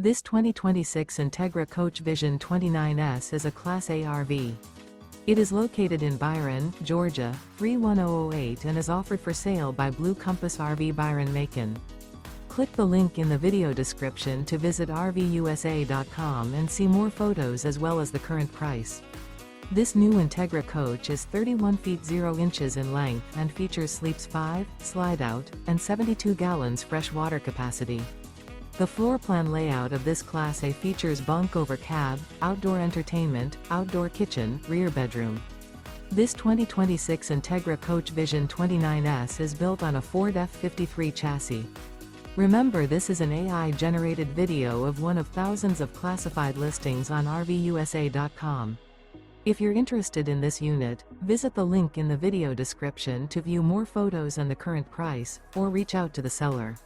This 2026 Entegra Coach Vision 29S is a Class A RV. It is located in Byron, Georgia, 31008 and is offered for sale by Blue Compass RV Byron-Macon. Click the link in the video description to visit RVUSA.com and see more photos as well as the current price. This new Entegra Coach is 31 feet 0 inches in length and features sleeps 5, slide-out, and 72 gallons fresh water capacity. The floor plan layout of this Class A features bunk over cab, outdoor entertainment, outdoor kitchen, rear bedroom. This 2026 Entegra Coach Vision 29S is built on a Ford F53 chassis. Remember, this is an AI-generated video of one of thousands of classified listings on RVUSA.com. If you're interested in this unit, visit the link in the video description to view more photos and the current price, or reach out to the seller.